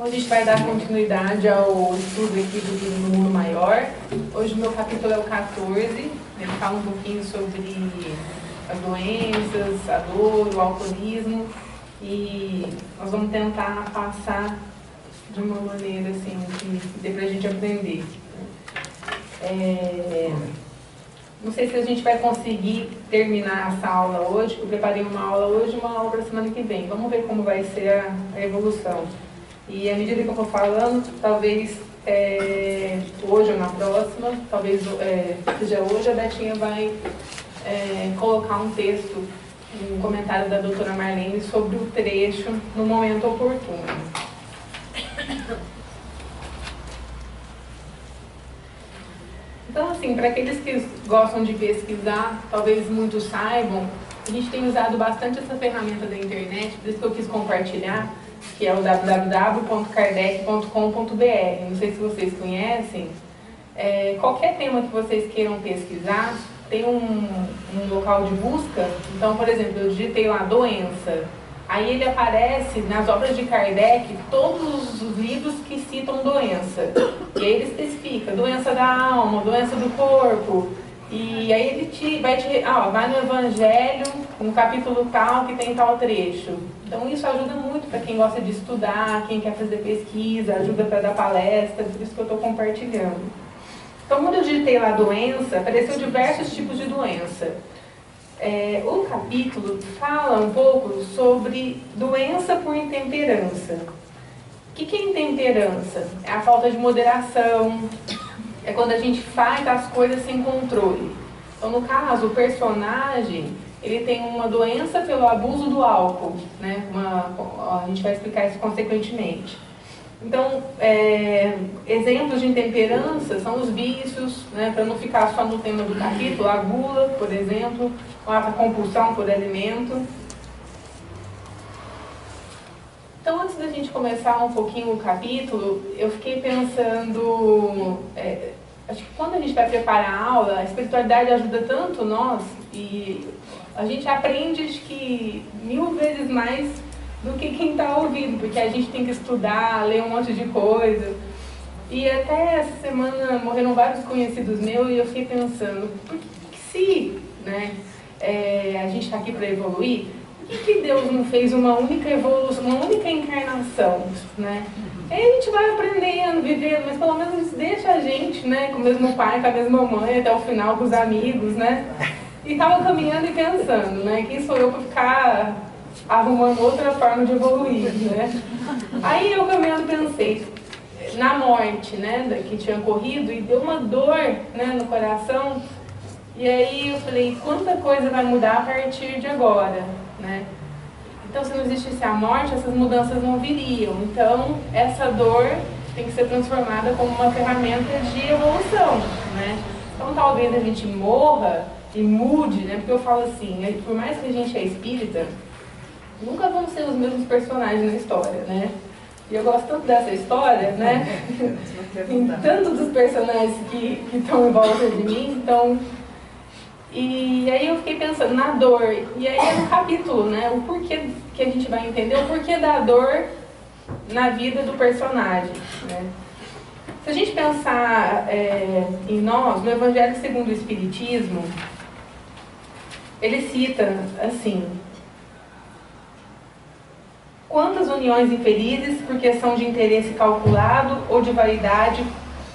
Então a gente vai dar continuidade ao estudo aqui do Mundo Maior. Hoje o meu capítulo é o 14, ele fala um pouquinho sobre as doenças, a dor, o alcoolismo, e nós vamos tentar passar de uma maneira assim que dê pra gente aprender. Não sei se a gente vai conseguir terminar essa aula hoje. Eu preparei uma aula hoje e uma aula para a semana que vem. Vamos ver como vai ser a evolução. E à medida que eu for falando, talvez hoje ou na próxima, talvez seja hoje, a Betinha vai colocar um texto, um comentário da doutora Marlene sobre o trecho no momento oportuno. Então, assim, para aqueles que gostam de pesquisar, talvez muitos saibam, a gente tem usado bastante essa ferramenta da internet, por isso que eu quis compartilhar, que é o www.kardec.com.br. Não sei se vocês conhecem. Qualquer tema que vocês queiram pesquisar, tem um local de busca. Então, por exemplo, eu digitei lá doença. Aí ele aparece nas obras de Kardec todos os livros que citam doença. E aí ele especifica doença da alma, doença do corpo. E aí ele vai no Evangelho, no capítulo tal, que tem tal trecho. Então isso ajuda muito para quem gosta de estudar, quem quer fazer pesquisa, ajuda para dar palestra, por isso que eu estou compartilhando. Então quando eu digitei lá doença, apareceu diversos tipos de doença. O capítulo fala um pouco sobre doença por intemperança. O que é intemperança? É a falta de moderação, é quando a gente faz as coisas sem controle. Então, no caso, o personagem, ele tem uma doença pelo abuso do álcool, né? A gente vai explicar isso consequentemente. Então, exemplos de intemperança são os vícios, né? Para não ficar só no tema do capítulo, a gula, por exemplo, a compulsão por alimento. Então, antes da gente começar um pouquinho o capítulo, eu fiquei pensando, acho que quando a gente vai preparar a aula, a espiritualidade ajuda tanto nós, e a gente aprende, acho que 1000 vezes mais do que quem está ouvindo, porque a gente tem que estudar, ler um monte de coisa. E até essa semana morreram vários conhecidos meus e eu fiquei pensando, por que se a gente está aqui para evoluir, por que Deus não fez uma única evolução, uma única encarnação, né? Aí a gente vai aprendendo, vivendo, mas pelo menos deixa a gente, né, com o mesmo pai, com a mesma mãe, até o final, com os amigos, né? E estava caminhando e pensando, né, quem sou eu para ficar arrumando outra forma de evoluir, né? Aí eu caminhando pensei na morte, né, que tinha ocorrido e deu uma dor, né, no coração. E aí eu falei, quanta coisa vai mudar a partir de agora, né? Então, se não existisse a morte, essas mudanças não viriam. Então, essa dor tem que ser transformada como uma ferramenta de evolução, né? Então, talvez a gente morra e mude, né? Porque eu falo assim, por mais que a gente é espírita, nunca vão ser os mesmos personagens na história, né? E eu gosto tanto dessa história, né? Tem tanto dos personagens que estão em volta de mim, então... E aí eu fiquei pensando na dor, e aí é no capítulo, né? O porquê que a gente vai entender, o porquê da dor na vida do personagem, né? Se a gente pensar em nós, no Evangelho segundo o Espiritismo, ele cita assim: quantas uniões infelizes, porque são de interesse calculado ou de vaidade,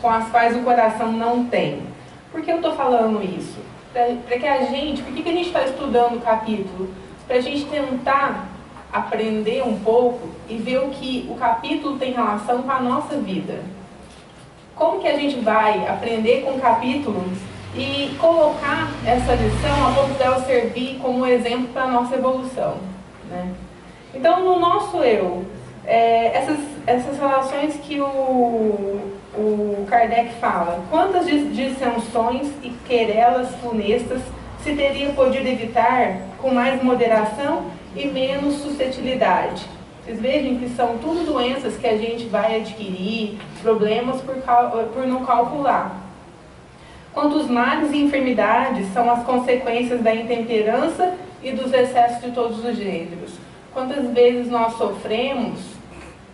com as quais o coração não tem. Por que eu estou falando isso? Para que a gente, por que a gente está estudando o capítulo? Para a gente tentar aprender um pouco e ver o que o capítulo tem relação com a nossa vida. Como que a gente vai aprender com o capítulo e colocar essa lição a ponto dela servir como exemplo para a nossa evolução, né? Então, no nosso eu, essas relações que o Kardec fala, quantas dissensões e querelas funestas se teria podido evitar com mais moderação e menos suscetilidade? Vocês vejam que são tudo doenças que a gente vai adquirir, problemas por não calcular. Quantos males e enfermidades são as consequências da intemperança e dos excessos de todos os gêneros? Quantas vezes nós sofremos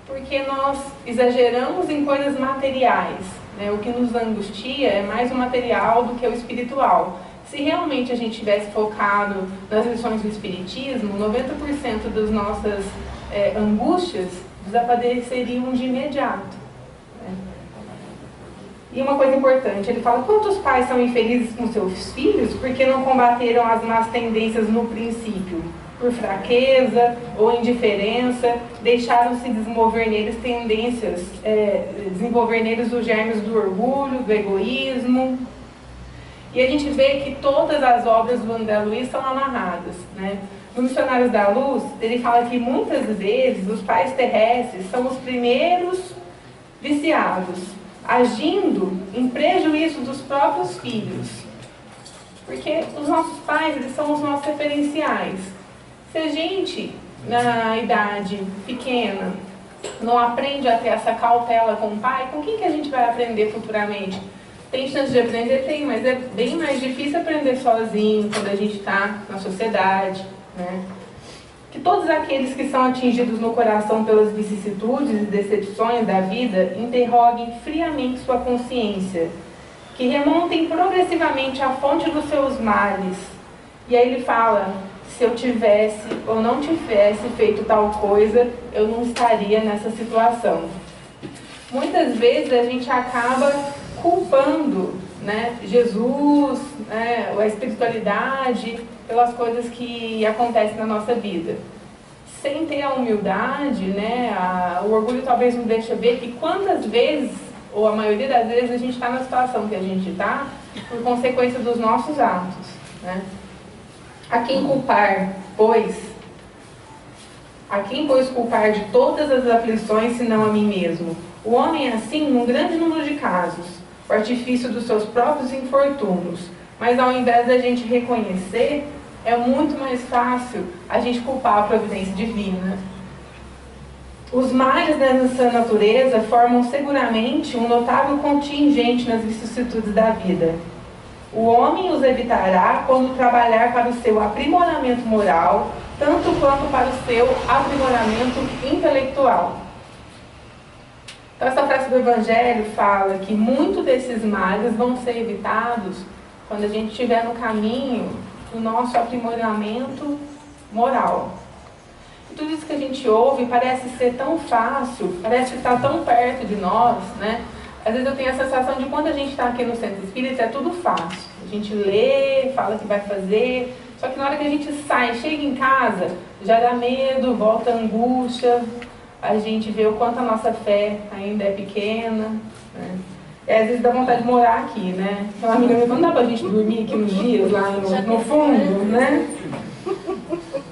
porque nós exageramos em coisas materiais, né? O que nos angustia é mais o material do que o espiritual. Se realmente a gente tivesse focado nas lições do Espiritismo, 90% das nossas angústias desapareceriam de imediato. Né? E uma coisa importante, ele fala: quantos pais são infelizes com seus filhos porque não combateram as más tendências no princípio? Por fraqueza ou indiferença, deixaram-se desenvolver neles desenvolver neles os germes do orgulho, do egoísmo. E a gente vê que todas as obras do André Luiz são amarradas, né? No Missionários da Luz, ele fala que muitas vezes os pais terrestres são os primeiros viciados, agindo em prejuízo dos próprios filhos. Porque os nossos pais, eles são os nossos referenciais. Se a gente, na idade pequena, não aprende a ter essa cautela com o pai, com quem que a gente vai aprender futuramente? Tem chance de aprender? Tem, mas é bem mais difícil aprender sozinho quando a gente está na sociedade, né? Que todos aqueles que são atingidos no coração pelas vicissitudes e decepções da vida interroguem friamente sua consciência, que remontem progressivamente à fonte dos seus males. E aí ele fala: se eu tivesse ou não tivesse feito tal coisa, eu não estaria nessa situação. Muitas vezes a gente acaba culpando, né, Jesus, né, a espiritualidade, pelas coisas que acontecem na nossa vida. Sem ter a humildade, né, o orgulho talvez nos deixe ver que quantas vezes, ou a maioria das vezes, a gente está na situação que a gente está por consequência dos nossos atos, né? A quem pois culpar de todas as aflições, senão a mim mesmo? O homem é assim num grande número de casos, o artifício dos seus próprios infortúnios. Mas ao invés da gente reconhecer, é muito mais fácil a gente culpar a providência divina. Os males dessa natureza formam seguramente um notável contingente nas vicissitudes da vida. O homem os evitará quando trabalhar para o seu aprimoramento moral, tanto quanto para o seu aprimoramento intelectual. Então, essa frase do Evangelho fala que muitos desses males vão ser evitados quando a gente estiver no caminho do nosso aprimoramento moral. E tudo isso que a gente ouve parece ser tão fácil, parece estar tão perto de nós, né? Às vezes eu tenho a sensação de quando a gente está aqui no Centro Espírita é tudo fácil. A gente lê, fala que vai fazer, só que na hora que a gente sai, chega em casa, já dá medo, volta a angústia, a gente vê o quanto a nossa fé ainda é pequena, né? E às vezes dá vontade de morar aqui, né? Então a amiga me falou: não dá pra gente dormir aqui uns dias lá no fundo, né?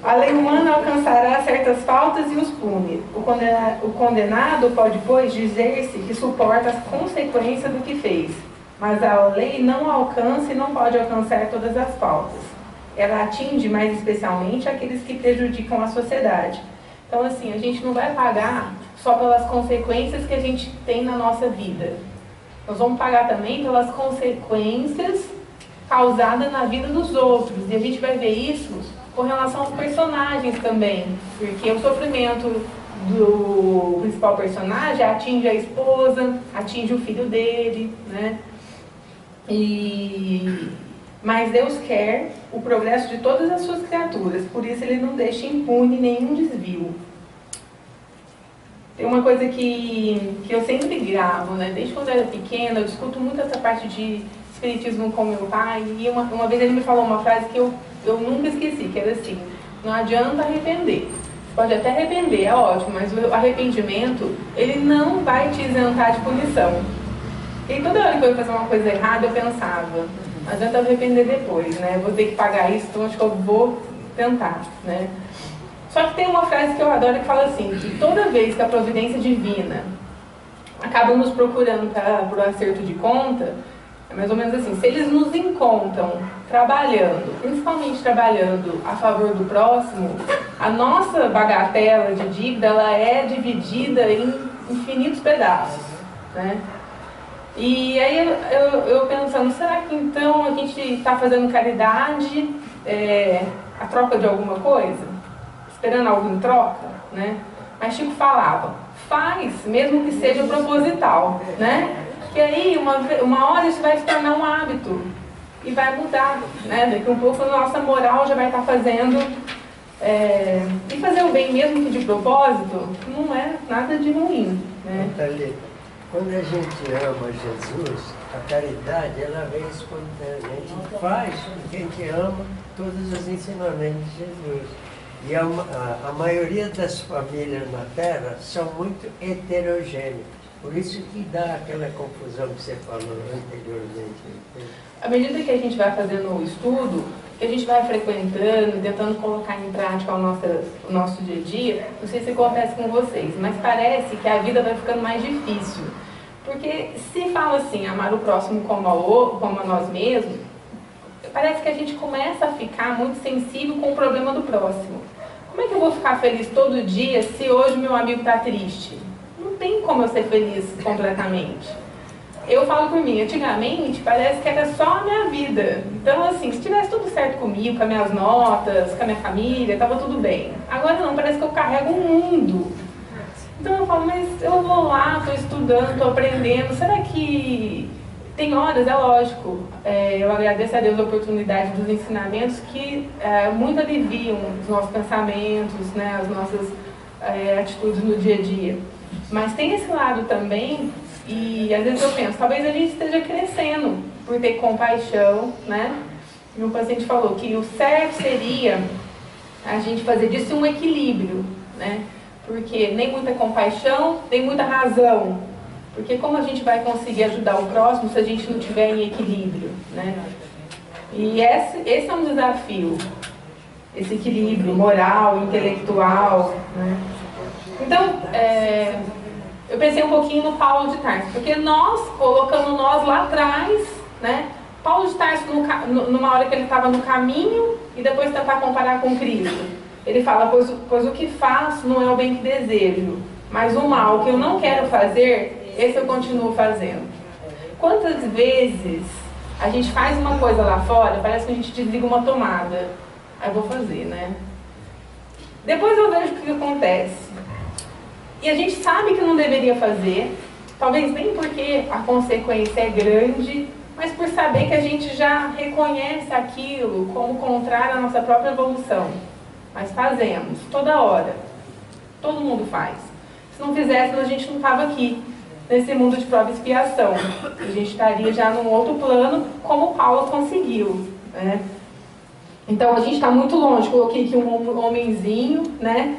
A lei humana alcançará certas faltas e os pune. O condenado pode, pois, dizer-se que suporta as consequências do que fez, mas a lei não alcança e não pode alcançar todas as faltas. Ela atinge mais especialmente aqueles que prejudicam a sociedade. Então, assim, a gente não vai pagar só pelas consequências que a gente tem na nossa vida. Nós vamos pagar também pelas consequências causadas na vida dos outros. E a gente vai ver isso com relação aos personagens também, porque o sofrimento do principal personagem atinge a esposa, atinge o filho dele, né? Mas Deus quer o progresso de todas as suas criaturas, por isso Ele não deixa impune nenhum desvio. Tem uma coisa que eu sempre gravo, né? Desde quando eu era pequena, eu discuto muito essa parte de espiritismo com meu pai, e uma vez ele me falou uma frase que eu nunca esqueci, que era assim: não adianta arrepender. Você pode até arrepender, é ótimo, mas o arrependimento, ele não vai te isentar de punição. E toda hora que eu ia fazer uma coisa errada, eu pensava: não adianta arrepender depois, né? Vou ter que pagar isso, então acho que eu vou tentar, né? Só que tem uma frase que eu adoro que fala assim, que toda vez que a providência divina acaba nos procurando por um acerto de conta, é mais ou menos assim: se eles nos encontram trabalhando, principalmente trabalhando a favor do próximo, a nossa bagatela de dívida, ela é dividida em infinitos pedaços, né? E aí eu pensando, será que então a gente está fazendo caridade a troca de alguma coisa? Esperando algo em troca, né? Mas Chico falava: faz, mesmo que seja proposital, né? Que aí, uma hora isso vai se tornar um hábito e vai mudar, né? Daqui um pouco a nossa moral já vai estar fazendo, e fazer o bem mesmo que de propósito, não é nada de ruim, né? Thalita, quando a gente ama Jesus, a caridade, ela vem espontânea. A gente faz porque a gente ama todos os ensinamentos de Jesus. E a maioria das famílias na Terra são muito heterogêneas. Por isso que dá aquela confusão que você falou anteriormente. À medida que a gente vai fazendo o estudo, que a gente vai frequentando, tentando colocar em prática o nosso dia a dia, não sei se acontece com vocês, mas parece que a vida vai ficando mais difícil. Porque se fala assim, amar o próximo como a nós mesmos, parece que a gente começa a ficar muito sensível com o problema do próximo. Como é que eu vou ficar feliz todo dia se hoje meu amigo está triste? Não tem como eu ser feliz completamente. Eu falo por mim, antigamente parece que era só a minha vida. Então assim, se tivesse tudo certo comigo, com as minhas notas, com a minha família, estava tudo bem. Agora não, parece que eu carrego um mundo. Então eu falo, mas eu vou lá, estou estudando, estou aprendendo, será que... Tem horas, é lógico, eu agradeço a Deus a oportunidade dos ensinamentos que muito aliviam os nossos pensamentos, né, as nossas atitudes no dia a dia. Mas tem esse lado também, e às vezes eu penso, talvez a gente esteja crescendo por ter compaixão, né? E um paciente falou que o certo seria a gente fazer disso um equilíbrio, né? Porque nem muita compaixão, nem muita razão. Porque como a gente vai conseguir ajudar o próximo se a gente não estiver em equilíbrio, né? E esse é um desafio, esse equilíbrio moral, intelectual, né? Então, eu pensei um pouquinho no Paulo de Tarso, porque nós, colocando nós lá atrás, né? Paulo de Tarso, numa hora que ele estava no caminho, e depois tentar comparar com Cristo. Ele fala, pois o que faço não é o bem que desejo, mas o mal que eu não quero fazer, esse eu continuo fazendo. Quantas vezes a gente faz uma coisa lá fora, parece que a gente desliga uma tomada. Aí eu vou fazer, né? Depois eu vejo o que acontece. E a gente sabe que não deveria fazer, talvez nem porque a consequência é grande, mas por saber que a gente já reconhece aquilo como contrário à nossa própria evolução. Mas fazemos, toda hora. Todo mundo faz. Se não fizéssemos, a gente não estava aqui, nesse mundo de prova e expiação. A gente estaria já num outro plano, como Paulo conseguiu, né? Então a gente está muito longe. Coloquei aqui um homenzinho, né?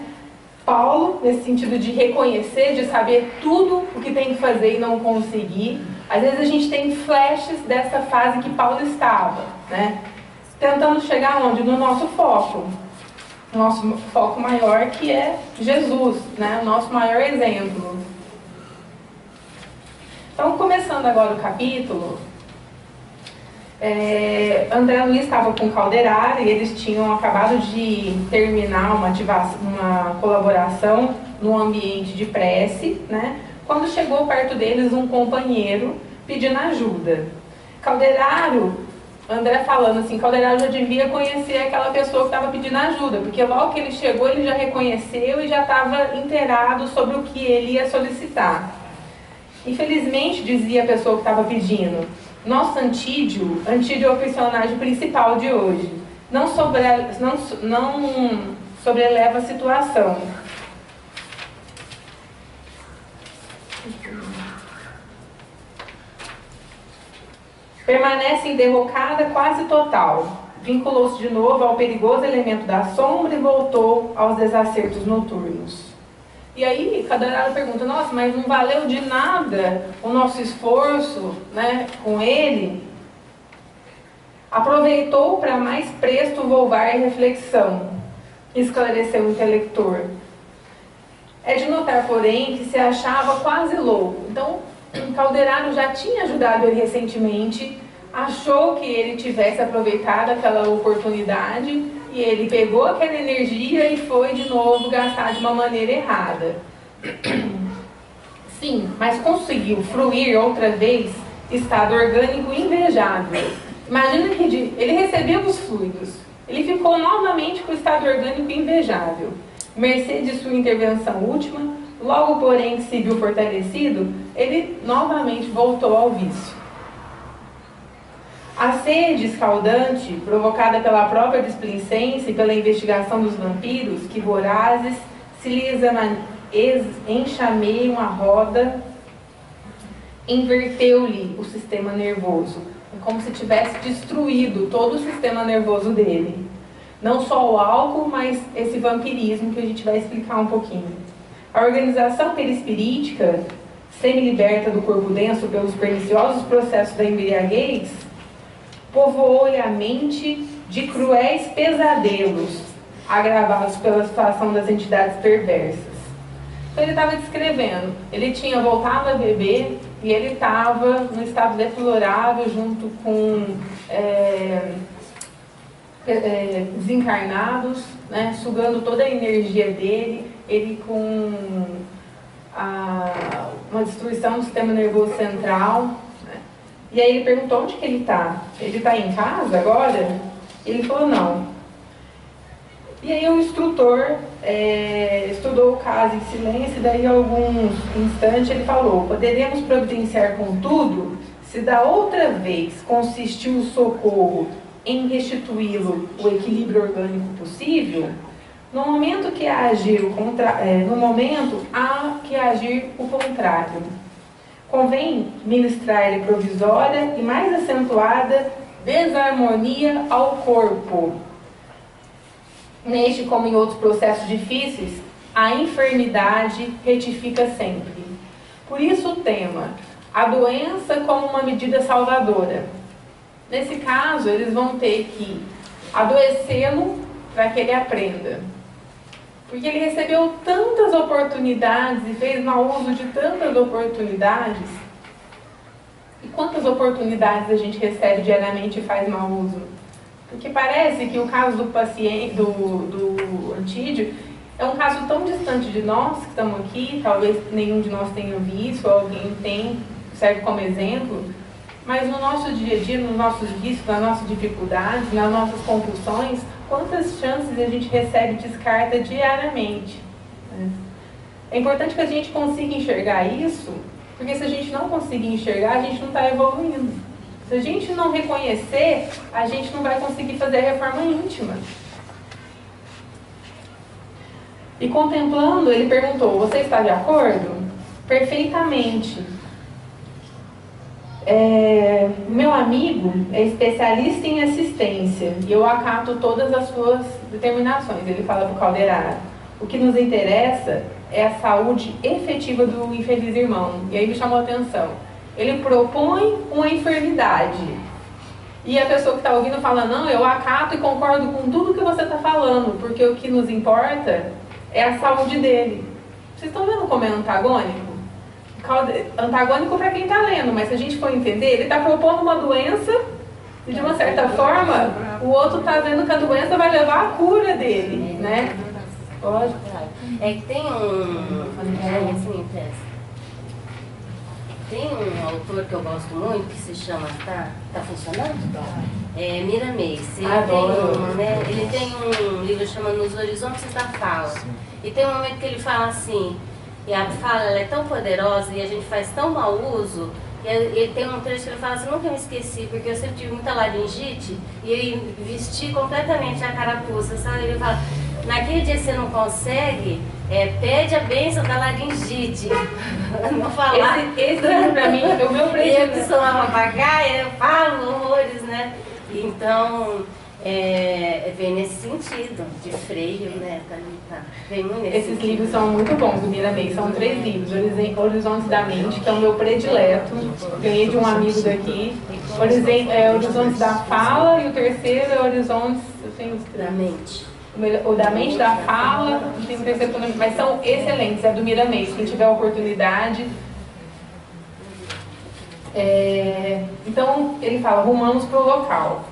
Paulo, nesse sentido de reconhecer, de saber tudo o que tem que fazer e não conseguir. Às vezes a gente tem flashes dessa fase que Paulo estava, né? Tentando chegar onde? No nosso foco. Nosso foco maior, que é Jesus, né? O nosso maior exemplo. Então, começando agora o capítulo, André Luiz estava com o Calderaro e eles tinham acabado de terminar uma colaboração no ambiente de prece, né? Quando chegou perto deles um companheiro pedindo ajuda. Calderaro, André falando assim, Calderaro já devia conhecer aquela pessoa que estava pedindo ajuda, porque logo que ele chegou ele já reconheceu e já estava inteirado sobre o que ele ia solicitar. Infelizmente, dizia a pessoa que estava pedindo, nosso Antídio é o personagem principal de hoje, não sobreleva a situação. Permanece em derrocada quase total. Vinculou-se de novo ao perigoso elemento da sombra e voltou aos desacertos noturnos. E aí, Calderaro pergunta, nossa, mas não valeu de nada o nosso esforço, né, com ele? Aproveitou para mais presto volvar e reflexão, esclareceu o intelector. É de notar, porém, que se achava quase louco. Então, Calderaro já tinha ajudado ele recentemente, achou que ele tivesse aproveitado aquela oportunidade e ele pegou aquela energia e foi de novo gastar de uma maneira errada. Sim, mas conseguiu fruir outra vez estado orgânico invejável. Imagina que ele recebeu os fluidos, ele ficou novamente com o estado orgânico invejável. mercê de sua intervenção última, logo porém que se viu fortalecido, ele novamente voltou ao vício. A sede escaldante, provocada pela própria displicência e pela investigação dos vampiros, que vorazes se lhes enxameiam a roda, inverteu-lhe o sistema nervoso. É como se tivesse destruído todo o sistema nervoso dele. Não só o álcool, mas esse vampirismo que a gente vai explicar um pouquinho. A organização perispirítica, semi-liberta do corpo denso pelos perniciosos processos da embriaguez, povoou-lhe a mente de cruéis pesadelos, agravados pela situação das entidades perversas. Então ele estava descrevendo, ele tinha voltado a beber e ele estava num estado deplorável junto com desencarnados, né, sugando toda a energia dele, ele com uma destruição do sistema nervoso central. E aí ele perguntou onde que ele está. Ele está em casa agora? Ele falou não. E aí o instrutor estudou o caso em silêncio, e daí a alguns instantes ele falou: poderemos providenciar contudo, se da outra vez consistiu o socorro em restituí-lo o equilíbrio orgânico possível, no momento que agir há que agir o contrário. Convém ministrar-lhe provisória e mais acentuada desarmonia ao corpo. Neste, como em outros processos difíceis, a enfermidade retifica sempre. Por isso o tema, a doença como uma medida salvadora. Nesse caso, eles vão ter que adoecê-lo para que ele aprenda. Porque ele recebeu tantas oportunidades e fez mau uso de tantas oportunidades. E quantas oportunidades a gente recebe diariamente e faz mau uso? Porque parece que o caso do paciente, do Antídio, é um caso tão distante de nós que estamos aqui, talvez nenhum de nós tenha visto, ou alguém tem, serve como exemplo, mas no nosso dia a dia, nos nossos vícios, nas nossas dificuldades, nas nossas compulsões, quantas chances a gente recebe e descarta diariamente, né? É importante que a gente consiga enxergar isso, porque se a gente não conseguir enxergar, a gente não está evoluindo. Se a gente não reconhecer, a gente não vai conseguir fazer a reforma íntima. E contemplando, ele perguntou: você está de acordo? Perfeitamente. Meu amigo é especialista em assistência e eu acato todas as suas determinações. Ele fala para o Calderaro: o que nos interessa é a saúde efetiva do infeliz irmão. E aí me chamou a atenção. Ele propõe uma enfermidade e a pessoa que está ouvindo fala: não, eu acato e concordo com tudo que você está falando, porque o que nos importa é a saúde dele. Vocês estão vendo como é antagônico? Antagônico para quem está lendo, mas se a gente for entender, ele está propondo uma doença e de uma certa forma o outro está vendo que a doença vai levar à cura dele, né? Pode? É que tem tem um autor que eu gosto muito que se chama, tá funcionando? Miramês. Ele tem um livro chamado Nos Horizontes da Fala. E tem um momento que ele fala assim, e a fala ela é tão poderosa e a gente faz tão mau uso. E ele tem um trecho que ele fala assim: nunca me esqueci, porque eu sempre tive muita laringite e eu vesti completamente a carapuça, sabe? Ele fala: naquele dia que você não consegue, pede a bênção da laringite. Não falar. Esse pra mim é o meu predileto. Eu sou uma papagaia, eu falo horrores, né? Então, vem nesse sentido, de freio, né? Vem muito nesse Esses sentido. livros são muito bons do Miramês, são 3 livros. Horizontes da Mente, que é o meu predileto, ganhei de um amigo daqui. Horizontes da Fala, e o terceiro é Horizontes da Mente. O da Mente, da Fala, tem o terceiro também, mas são excelentes, é do Miramês, quem tiver a oportunidade. Então, ele fala: rumamos para o local.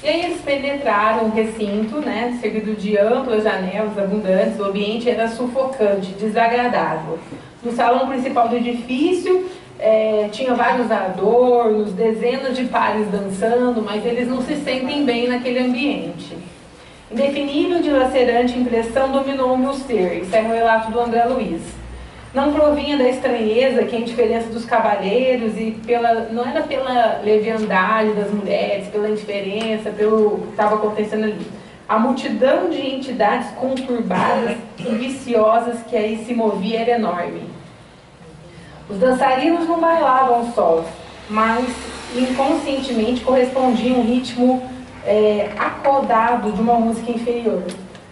E aí eles penetraram o recinto, né, servido de amplas janelas abundantes. O ambiente era sufocante, desagradável. No salão principal do edifício, tinha vários adornos, dezenas de pares dançando, mas eles não se sentem bem naquele ambiente. Indefinível, dilacerante impressão dominou o meu ser. Isso é o relato do André Luiz. Não provinha da estranheza que a indiferença dos cavalheiros e não era pela leviandade das mulheres, pela indiferença, pelo que estava acontecendo ali. A multidão de entidades conturbadas e viciosas que aí se movia era enorme. Os dançarinos não bailavam sós, mas inconscientemente correspondiam um ritmo acordado de uma música inferior.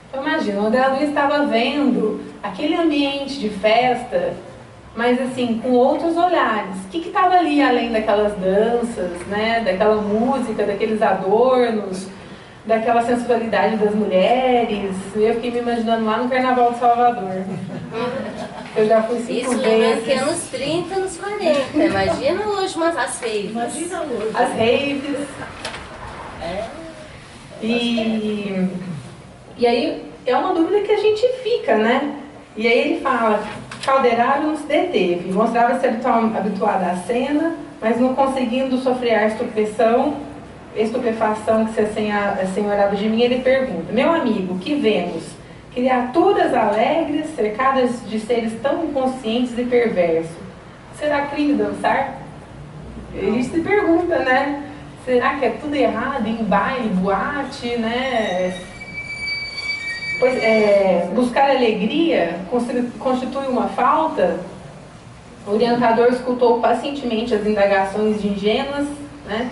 Então imagina, o André Luiz estava vendo aquele ambiente de festa, mas assim, com outros olhares. O que estava ali além daquelas danças, né, daquela música, daqueles adornos, daquela sensualidade das mulheres? Eu fiquei me imaginando lá no Carnaval de Salvador. Eu já fui 5 vezes. Isso lembrando que anos 30, anos 40. Imagina hoje as raves. Imagina hoje. As raves. E aí é uma dúvida que a gente fica, né? E aí ele fala, Calderaro não se deteve, mostrava-se habituado à cena, mas não conseguindo sofrer a estupefação que se assenhorava de mim, ele pergunta, meu amigo, que vemos? Criaturas alegres, cercadas de seres tão inconscientes e perversos. Será crime dançar? A gente se pergunta, né? Será que é tudo errado em baile, boate, né? Pois, buscar alegria constitui uma falta? O orientador escutou pacientemente as indagações de ingênuas, né?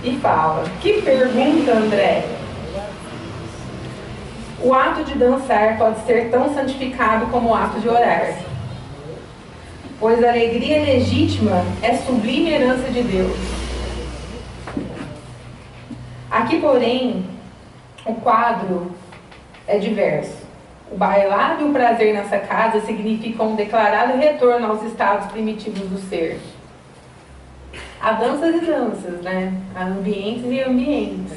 E fala, que pergunta, André? O ato de dançar pode ser tão santificado como o ato de orar, pois a alegria legítima é sublime herança de Deus. Aqui, porém, o quadro é diverso. O bailar e o prazer nessa casa significam um declarado retorno aos estados primitivos do ser. Há danças e danças, né? Há ambientes e ambientes.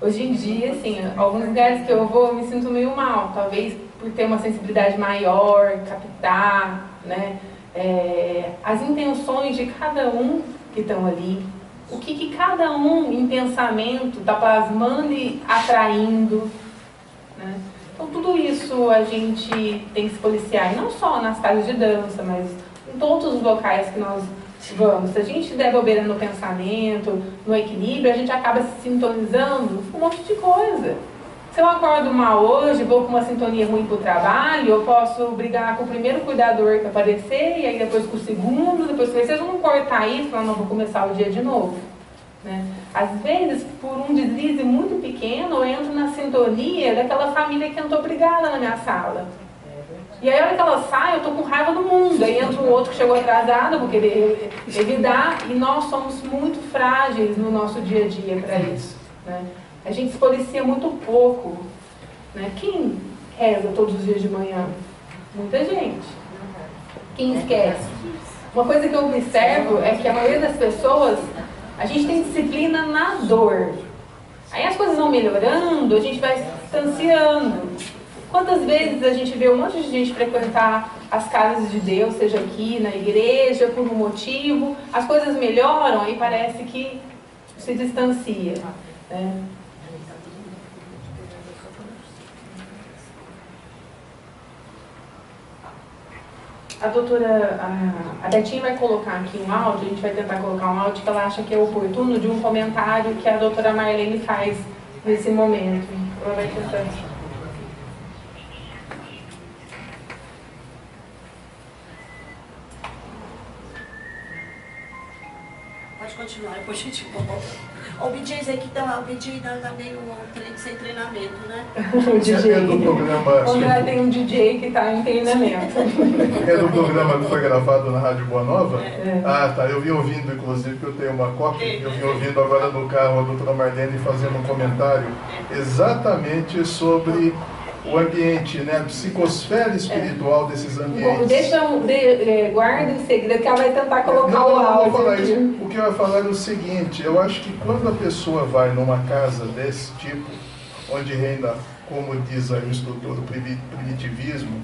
Hoje em dia, assim, alguns lugares que eu vou eu me sinto meio mal, talvez por ter uma sensibilidade maior, captar, né? As intenções de cada um que estão ali, o que cada um em pensamento está plasmando e atraindo, né? Então tudo isso a gente tem que se policiar, e não só nas casas de dança, mas em todos os locais que nós vamos. Se a gente der bobeira no pensamento, no equilíbrio, a gente acaba se sintonizando com um monte de coisa. Se eu acordo mal hoje, vou com uma sintonia ruim para o trabalho, eu posso brigar com o primeiro cuidador que aparecer, e aí depois com o segundo, depois com o terceiro, eu não cortar isso, eu não vou começar o dia de novo, né? Às vezes, por um deslize muito pequeno, eu entro na sintonia daquela família que entrou brigada na minha sala. E aí, a hora que ela sai, eu tô com raiva do mundo. Aí entra um outro que chegou atrasado, eu vou querer evitar. E nós somos muito frágeis no nosso dia a dia para isso, né? A gente se policia muito pouco, né? Quem reza todos os dias de manhã? Muita gente. Quem esquece? Uma coisa que eu observo é que a maioria das pessoas, a gente tem disciplina na dor. Aí as coisas vão melhorando, a gente vai se distanciando. Quantas vezes a gente vê um monte de gente frequentar as casas de Deus, seja aqui na igreja, por um motivo, as coisas melhoram e parece que se distancia, né? A doutora, a Betinha vai colocar aqui um áudio, a gente vai tentar colocar um áudio que ela acha que é oportuno, de um comentário que a doutora Marlene faz nesse momento. Ela vai tentar. Pode continuar, depois a gente volta. O BJ aí que tá, o BJ tá meio sem treinamento, né? O DJ. É do programa. Quando ela tem um DJ que está em treinamento. É do programa que foi gravado na Rádio Boa Nova? É. Ah, tá. Eu vim ouvindo, inclusive, que eu tenho uma cópia. Eu vim ouvindo agora no carro a doutora Marlene fazendo um comentário exatamente sobre o ambiente, né? A psicosfera espiritual desses ambientes. Guarda em segredo que ela vai tentar colocar Não, o não áudio. vou falar aqui. isso. O que eu ia falar é o seguinte: eu acho que quando a pessoa vai numa casa desse tipo, onde reina, como diz aí o instrutor, o primitivismo,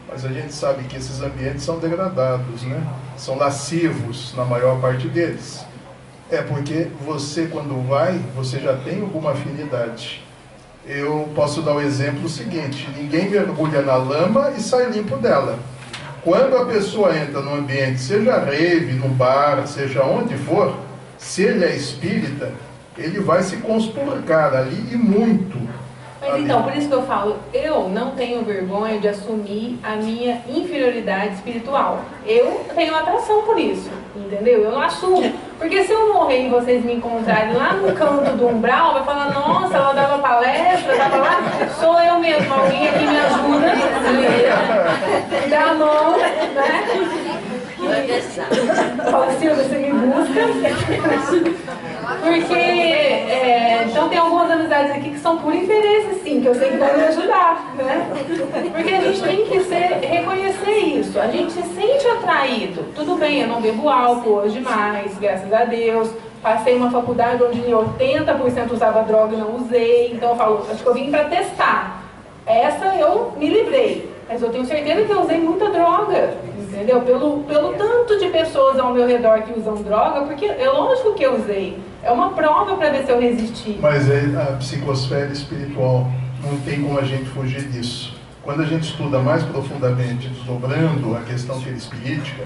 mas a gente sabe que esses ambientes são degradados, né? São lascivos na maior parte deles. É porque você, quando vai, você já tem alguma afinidade. Eu posso dar o exemplo seguinte: ninguém mergulha na lama e sai limpo dela. Quando a pessoa entra no ambiente, seja rave, num bar, seja onde for, se ele é espírita, ele vai se conspurcar ali e muito. Mas então, por isso que eu falo, eu não tenho vergonha de assumir a minha inferioridade espiritual. Eu tenho atração por isso, entendeu? Eu não assumo. Porque se eu morrer e vocês me encontrarem lá no canto do umbral, vai falar, nossa, ela dava palestra, dava lá, sou eu mesmo, alguém aqui me ajuda, me dá a mão, né? Fala, Silvia, você me busca. Porque, então tem algumas amizades aqui que são por interesse, sim, que eu sei que vão me ajudar, né? Porque a gente tem que reconhecer isso. A gente se sente atraído. Tudo bem, eu não bebo álcool hoje mais, graças a Deus. Passei uma faculdade onde 80% usava droga e não usei. Então eu falo, acho que eu vim para testar. Essa eu me livrei. Mas eu tenho certeza que eu usei muita droga, entendeu? Pelo tanto de pessoas ao meu redor que usam droga, porque é lógico que eu usei. É uma prova para ver se eu resisti. Mas a psicosfera espiritual, não tem como a gente fugir disso. Quando a gente estuda mais profundamente, desdobrando a questão perispirítica,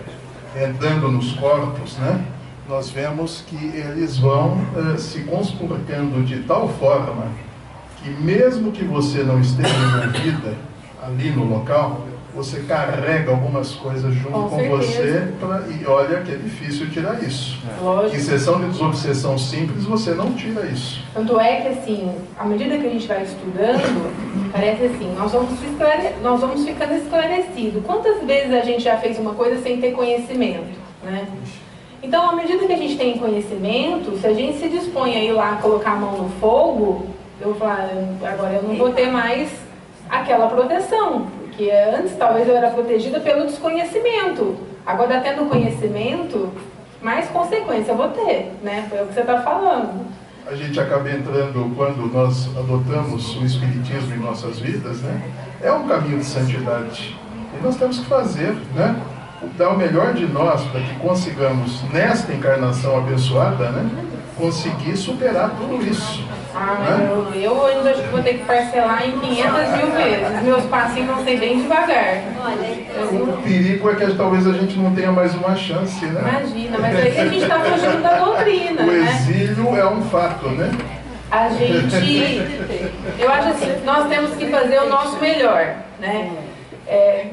entrando nos corpos, né, nós vemos que eles vão se conspurcando de tal forma que mesmo que você não esteja envolvida ali no local, você carrega algumas coisas junto com você e olha que é difícil tirar isso. Lógico. Em sessão de desobsessão simples, você não tira isso. Tanto é que, assim, à medida que a gente vai estudando, parece assim, nós vamos ficando esclarecidos. Quantas vezes a gente já fez uma coisa sem ter conhecimento, né? Então, à medida que a gente tem conhecimento, se a gente se dispõe a ir lá colocar a mão no fogo, eu vou falar, agora eu não vou ter mais aquela proteção. Porque antes talvez eu era protegida pelo desconhecimento. Agora, tendo conhecimento, mais consequência eu vou ter, né? Foi o que você está falando. A gente acaba entrando, quando nós adotamos o Espiritismo em nossas vidas, né? É um caminho de santidade. E nós temos que fazer, né? Dar o melhor de nós para que consigamos, nesta encarnação abençoada, né? Conseguir superar tudo isso. Né? Eu ainda acho que vou ter que parcelar em 500.000 vezes. Meus passinhos vão ser bem devagar. O perigo é que talvez a gente não tenha mais uma chance, né? Imagina, mas aí a gente está fugindo da doutrina, o né? exílio é um fato, né? A gente, eu acho assim, nós temos que fazer o nosso melhor, né?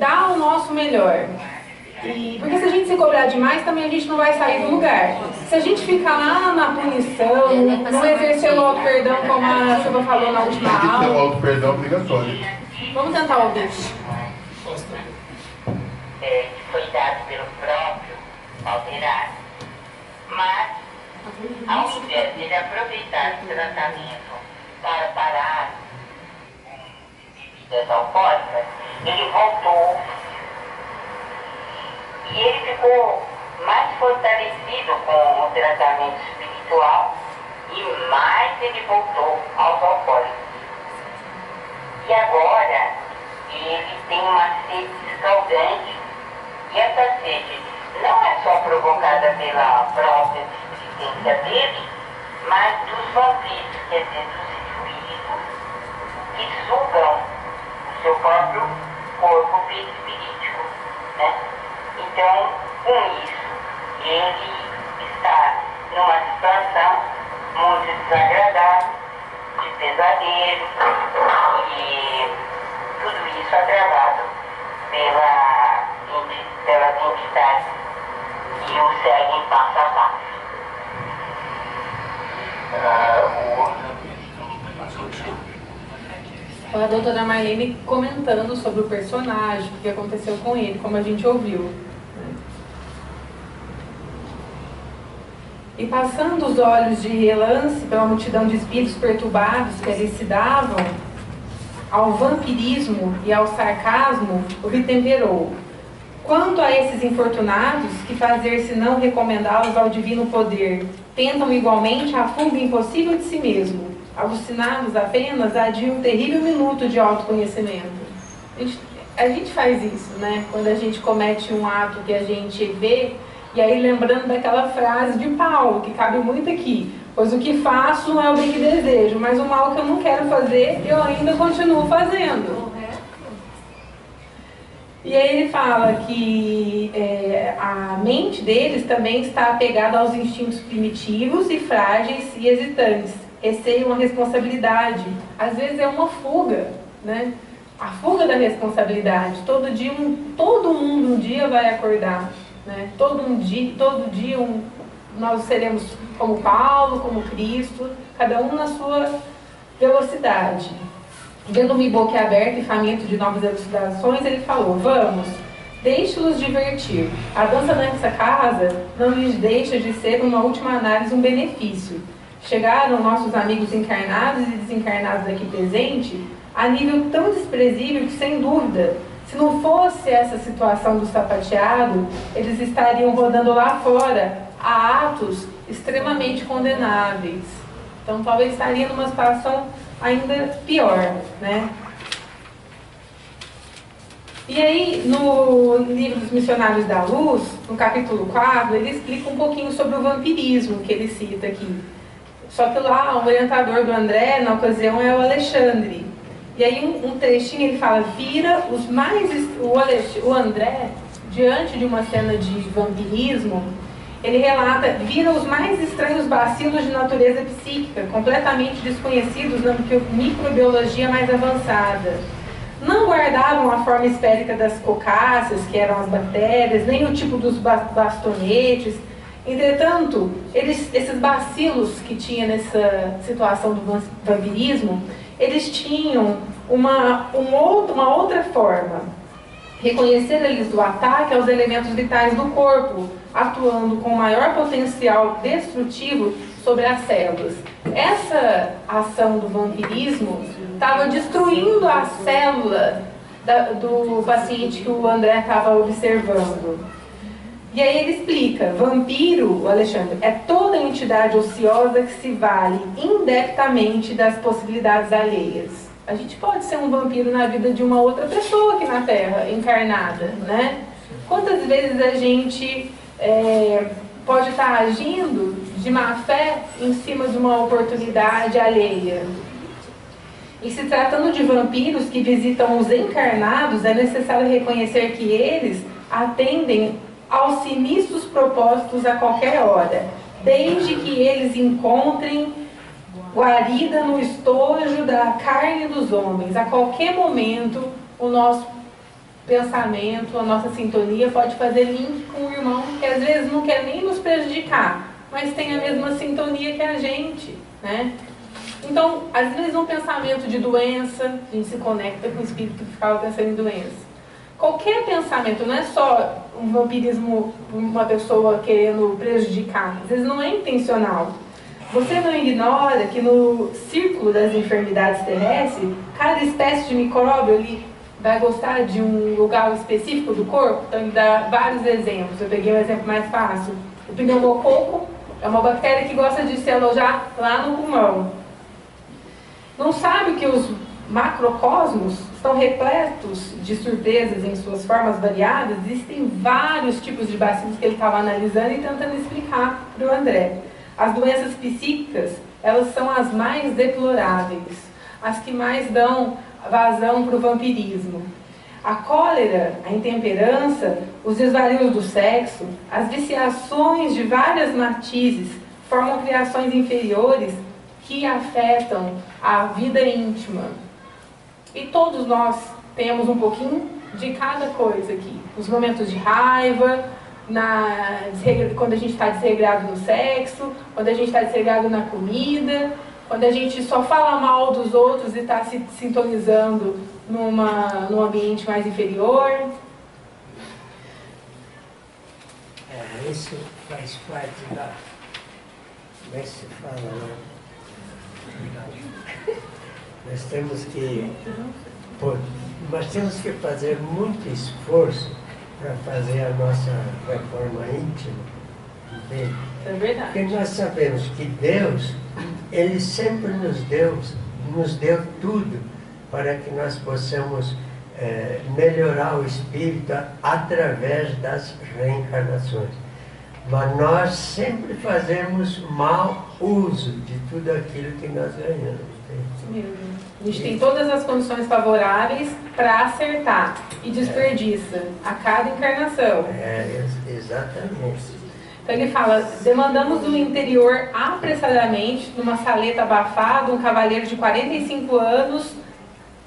Dar o nosso melhor. Porque se a gente se cobrar demais, também a gente não vai sair do lugar. Se a gente ficar lá na punição, não exercer o auto-perdão, como a Silva falou na última aula. Tem que ter o aula. auto-perdão obrigatório. Vamos tentar ouvir. Foi dado pelo próprio alterado. Mas, ao invés de ele aproveitar o tratamento para parar bebidas alcoólicas, ele voltou. E ele ficou mais fortalecido com o tratamento espiritual e mais ele voltou aos alcoólicos. E agora ele tem uma sede escaldante. E essa sede não é só provocada pela própria existência dele, mas dos vampiros, quer dizer, dos espíritos que sugam o seu próprio corpo perispirítico, né? Então, com isso, ele está numa situação muito desagradável, de pesadelo, e tudo isso agravado pelas entidades que o seguem passo a passo. A doutora Marlene comentando sobre o personagem, o que aconteceu com ele, como a gente ouviu. E passando os olhos de relance pela multidão de espíritos perturbados que ali se davam, ao vampirismo e ao sarcasmo o retemperou. Quanto a esses infortunados, que fazer senão recomendá-los ao divino poder, tentam igualmente a fuga impossível de si mesmo, alucinados apenas de um terrível minuto de autoconhecimento. A gente faz isso, né? Quando a gente comete um ato que a gente vê E aí lembrando daquela frase de Paulo, que cabe muito aqui, pois o que faço não é o bem que desejo, mas o mal que eu não quero fazer, eu ainda continuo fazendo. E aí ele fala que a mente deles também está apegada aos instintos primitivos e frágeis e hesitantes. Receiam a responsabilidade. Às vezes é uma fuga, né? A fuga da responsabilidade. Todo mundo um dia vai acordar, né? Todo dia nós seremos como Paulo, como Cristo, cada um na sua velocidade. Vendo uma boquiaberta e faminto de novas elucidações, ele falou: vamos, deixe-los divertir. A dança nessa casa não lhes deixa de ser, uma última análise, um benefício. Chegaram nossos amigos encarnados e desencarnados aqui presentes a nível tão desprezível que, sem dúvida, se não fosse essa situação do sapateado, eles estariam rodando lá fora a atos extremamente condenáveis. Então, talvez estaria numa situação ainda pior, né? E aí, no livro dos Missionários da Luz, no capítulo 4, ele explica um pouquinho sobre o vampirismo que ele cita aqui. Só que lá, o orientador do André, na ocasião, é o Alexandre. E aí, um trechinho, ele fala: vira os mais... O André, diante de uma cena de vampirismo, ele relata: vira os mais estranhos bacilos de natureza psíquica, completamente desconhecidos na microbiologia mais avançada. Não guardavam a forma esférica das cocáceas, que eram as bactérias, nem o tipo dos bastonetes. Entretanto, esses bacilos que tinha nessa situação do vampirismo, eles tinham uma outra forma. Reconhecer eles o ataque aos elementos vitais do corpo, atuando com maior potencial destrutivo sobre as células. Essa ação do vampirismo estava destruindo a célula do paciente que o André estava observando. E aí ele explica: vampiro, Alexandre, é toda entidade ociosa que se vale indebitamente das possibilidades alheias. A gente pode ser um vampiro na vida de uma outra pessoa aqui na Terra, encarnada, né? Quantas vezes a gente pode estar agindo de má fé em cima de uma oportunidade alheia? E se tratando de vampiros que visitam os encarnados, é necessário reconhecer que eles atendem aos sinistros propósitos a qualquer hora, desde que eles encontrem guarida no estojo da carne dos homens. A qualquer momento, o nosso pensamento, a nossa sintonia pode fazer link com o irmão que às vezes não quer nem nos prejudicar, mas tem a mesma sintonia que a gente, né? Então, às vezes um pensamento de doença, a gente se conecta com o espírito que ficava pensando em doença. Qualquer pensamento, não é só um vampirismo, uma pessoa querendo prejudicar, às vezes não é intencional. Você não ignora que no círculo das enfermidades terrestres, cada espécie de micróbio ele vai gostar de um lugar específico do corpo? Então ele dá vários exemplos. Eu peguei um exemplo mais fácil. O pneumococo é uma bactéria que gosta de se alojar lá no pulmão. Não sabe que os macrocosmos estão repletos de surpresas em suas formas variadas? Existem vários tipos de bacilos que ele estava analisando e tentando explicar para o André. As doenças psíquicas, elas são as mais deploráveis, as que mais dão vazão para o vampirismo. A cólera, a intemperança, os desvarios do sexo, as viciações de várias matizes formam criações inferiores que afetam a vida íntima. E todos nós temos um pouquinho de cada coisa aqui. Os momentos de raiva, quando a gente está desregrado no sexo, quando a gente está desregrado na comida, quando a gente só fala mal dos outros e está se sintonizando num ambiente mais inferior. Isso faz parte da... Como é que se fala, né? Nós temos que fazer muito esforço para fazer a nossa reforma íntima. Entende? É verdade. Porque nós sabemos que Deus, Ele sempre nos deu tudo para que nós possamos melhorar o espírito através das reencarnações. Mas nós sempre fazemos mau uso de tudo aquilo que nós ganhamos. A gente tem todas as condições favoráveis para acertar e desperdiça a cada encarnação. Exatamente. Então ele fala, demandamos do interior apressadamente, numa saleta abafada, um cavalheiro de 45 anos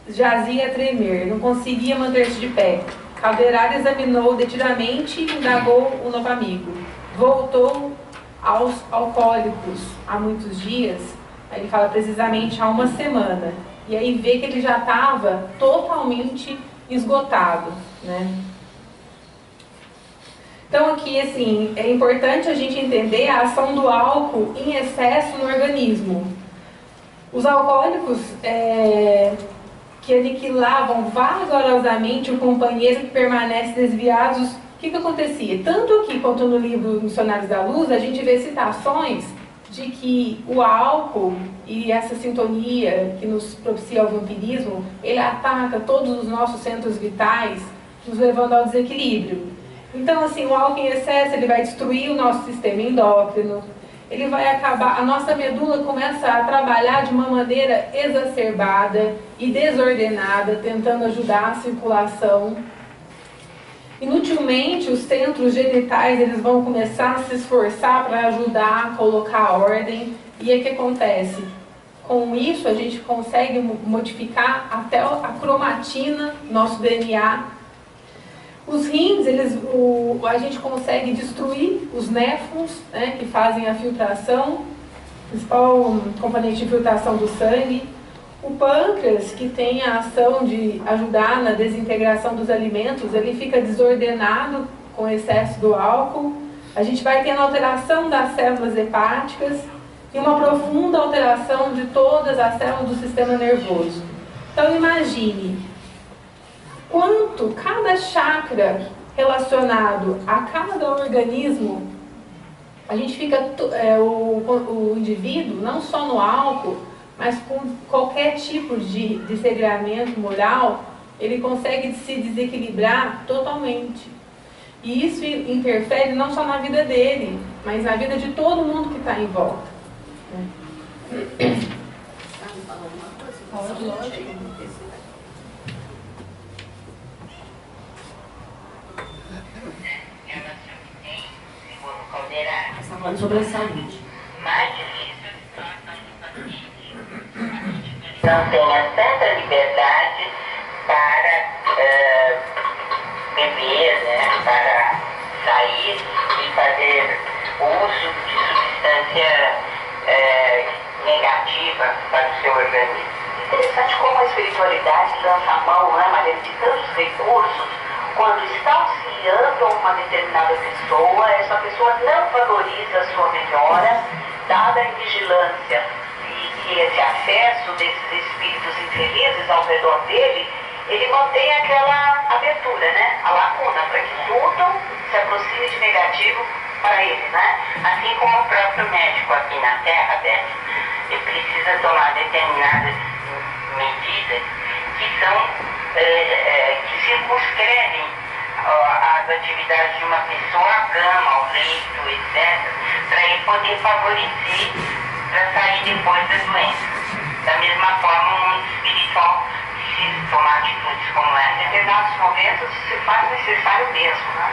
jazia a tremer, não conseguia manter-se de pé. Calderaro examinou detidamente e indagou o novo amigo. Voltou aos alcoólicos há muitos dias, aí ele fala precisamente há uma semana, e aí vê que ele já estava totalmente esgotado, né? Então aqui, assim, é importante a gente entender a ação do álcool em excesso no organismo. Os alcoólicos que aniquilavam vagarosamente o companheiro que permanece desviados, o que acontecia? Tanto aqui quanto no livro Missionários da Luz, a gente vê citações de que o álcool e essa sintonia que nos propicia o vampirismo, ele ataca todos os nossos centros vitais, nos levando ao desequilíbrio. Então, assim, o álcool em excesso, ele vai destruir o nosso sistema endócrino, ele vai acabar, a nossa medula começa a trabalhar de uma maneira exacerbada e desordenada, tentando ajudar a circulação. Inutilmente, os centros genitais, eles vão começar a se esforçar para ajudar a colocar a ordem. E aí o que acontece? Com isso, a gente consegue modificar até a cromatina, nosso DNA. Os rins, a gente consegue destruir os néfrons, né, que fazem a filtração, principal componente de filtração do sangue. O pâncreas, que tem a ação de ajudar na desintegração dos alimentos, ele fica desordenado com excesso do álcool. A gente vai tendo alteração das células hepáticas e uma profunda alteração de todas as células do sistema nervoso. Então imagine quanto cada chakra relacionado a cada organismo, a gente fica, o indivíduo, não só no álcool, mas com qualquer tipo de desregramento moral, ele consegue se desequilibrar totalmente. E isso interfere não só na vida dele, mas na vida de todo mundo que está em volta. Está falando sobre a saúde. Mais difícil não tenha tanta liberdade para beber, né, para sair e fazer uso de substância negativa para o seu organismo. Interessante como a espiritualidade lança a mão, né, Maria, de tantos recursos. Quando está auxiliando uma determinada pessoa, essa pessoa não valoriza a sua melhora, dada a vigilância. Que esse acesso desses espíritos infelizes ao redor dele, ele mantém aquela abertura, né? A lacuna, para que tudo se aproxime de negativo para ele, né? Assim como o próprio médico aqui na Terra, Beth, ele precisa tomar determinadas medidas que são, que circunscrevem as atividades de uma pessoa, a cama, o leito, etc., para ele poder favorecer para sair depois da doença. Da mesma forma, o mundo espiritual, se tomar atitudes como essa, em determinados momentos se faz necessário mesmo, né?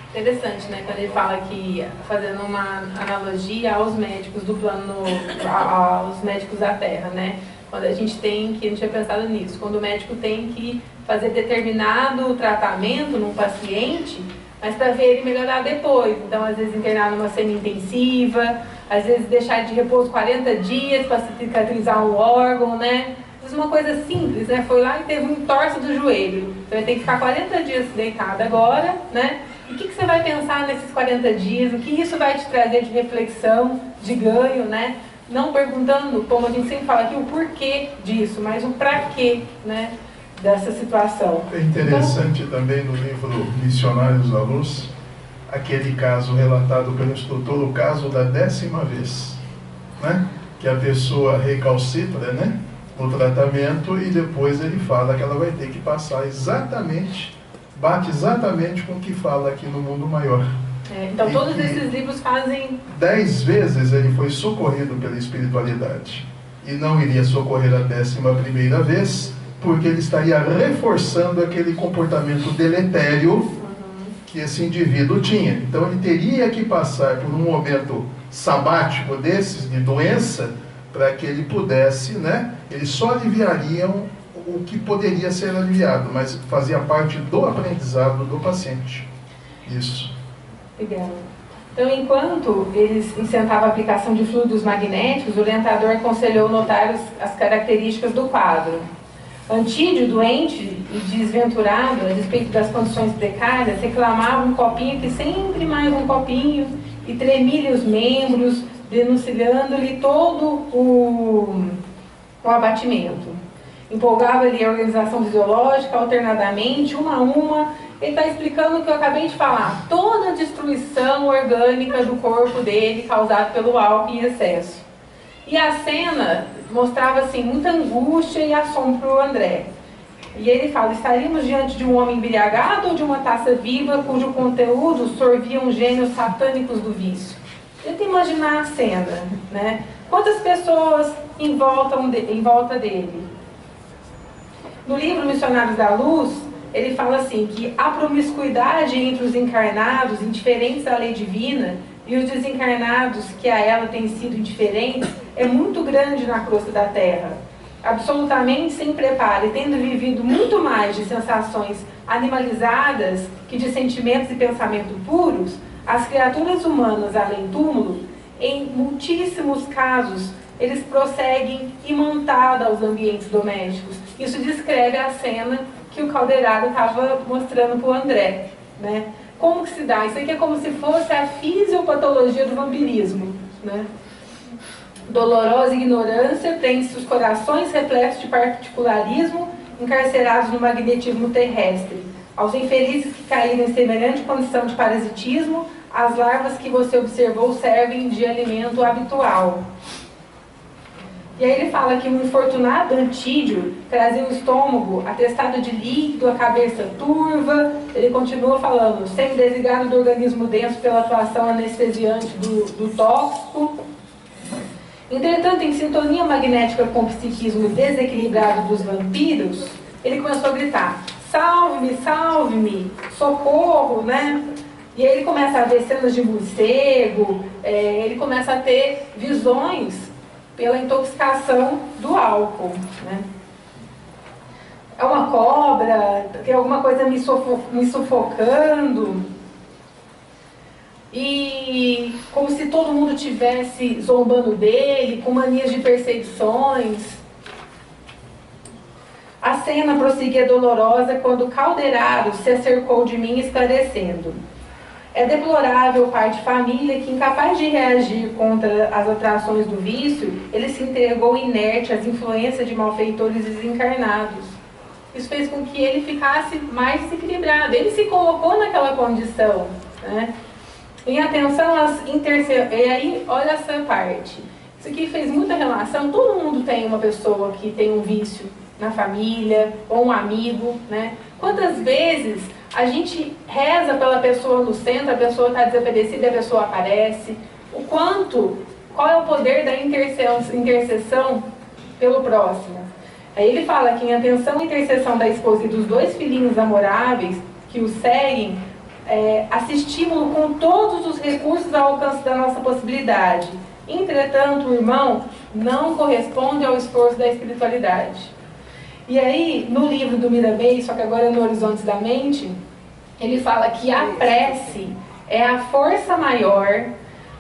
Interessante, né? Quando ele fala que, fazendo uma analogia aos médicos do plano, aos médicos da Terra, né? Quando a gente tem que, a gente tinha pensado nisso, quando o médico tem que fazer determinado tratamento num paciente, mas para ver ele melhorar depois. Então, às vezes, internar numa semi-intensiva, às vezes deixar de repouso 40 dias para cicatrizar um órgão, né? Às vezes uma coisa simples, né? Foi lá e teve um entorse do joelho. Então, vai ter que ficar 40 dias deitado agora, né? E o que você vai pensar nesses 40 dias? O que isso vai te trazer de reflexão, de ganho, né? Não perguntando, como a gente sempre fala aqui, o porquê disso, mas o pra quê, né? Dessa situação. É interessante também no livro Missionários da Luz, aquele caso relatado pelo instrutor, o caso da 10ª vez, né? Que a pessoa recalcitra, né, no tratamento, e depois ele fala que ela vai ter que passar exatamente bate exatamente com o que fala aqui no Mundo Maior. Então todos esses livros fazem... 10 vezes ele foi socorrido pela espiritualidade. E não iria socorrer a 11ª vez, porque ele estaria reforçando aquele comportamento deletério que esse indivíduo tinha. Então ele teria que passar por um momento sabático desses, de doença, para que ele pudesse, né? Eles só aliviariam o que poderia ser aliviado, mas fazia parte do aprendizado do paciente. Isso. Obrigada. Então, enquanto eles incentivavam a aplicação de fluidos magnéticos, o orientador aconselhou notar as características do quadro. Antídio, doente e desventurado, a respeito das condições precárias, reclamava um copinho, que sempre mais um copinho, e tremia os membros, denunciando-lhe todo o abatimento. Empolgava-lhe a organização fisiológica, alternadamente, uma a uma. Ele está explicando o que eu acabei de falar, toda a destruição orgânica do corpo dele causada pelo álcool em excesso. E a cena mostrava assim, muita angústia e assombro para o André. E ele fala, estaríamos diante de um homem embriagado ou de uma taça viva cujo conteúdo sorviam gênios satânicos do vício? Tenta imaginar a cena, né? Quantas pessoas em volta dele? No livro Missionários da Luz, ele fala assim, que a promiscuidade entre os encarnados, indiferentes à lei divina, e os desencarnados, que a ela têm sido indiferentes, é muito grande na crosta da Terra. Absolutamente sem preparo e tendo vivido muito mais de sensações animalizadas que de sentimentos e pensamentos puros, as criaturas humanas além túmulo, em muitíssimos casos, eles prosseguem imantada aos ambientes domésticos. Isso descreve a cena que o Calderaro estava mostrando para o André, né? Como que se dá? Isso aqui é como se fosse a fisiopatologia do vampirismo, né? Dolorosa ignorância prende-se os corações repletos de particularismo, encarcerados no magnetismo terrestre. Aos infelizes que caíram em semelhante condição de parasitismo, as larvas que você observou servem de alimento habitual. E aí ele fala que um infortunado Antídio trazia o estômago atestado de líquido, a cabeça turva. Ele continua falando, semi-desligado do organismo denso pela atuação anestesiante do tóxico. Entretanto, em sintonia magnética com o psiquismo desequilibrado dos vampiros, ele começou a gritar, salve-me, salve-me, socorro, né? E aí ele começa a ver cenas de morcego, ele começa a ter visões pela intoxicação do álcool, né? É uma cobra, tem alguma coisa me sufocando, e como se todo mundo estivesse zombando dele, com manias de perseguições. A cena prosseguia dolorosa quando Calderaro se acercou de mim esclarecendo. É deplorável o pai de família que, incapaz de reagir contra as atrações do vício, ele se entregou inerte às influências de malfeitores desencarnados. Isso fez com que ele ficasse mais desequilibrado. Ele se colocou naquela condição, né? Em atenção às E aí, olha essa parte. Isso aqui fez muita relação. Todo mundo tem uma pessoa que tem um vício na família, ou um amigo, né? Quantas vezes a gente reza pela pessoa no centro, a pessoa está desaparecida e a pessoa aparece? Qual é o poder da intercessão pelo próximo? Aí ele fala que em atenção à intercessão da esposa e dos 2 filhinhos amoráveis que o seguem, assistimos-lo com todos os recursos ao alcance da nossa possibilidade. Entretanto, o irmão não corresponde ao esforço da espiritualidade. E aí, no livro do Miramei, só que agora é no Horizontes da Mente, ele fala que a prece é a força maior,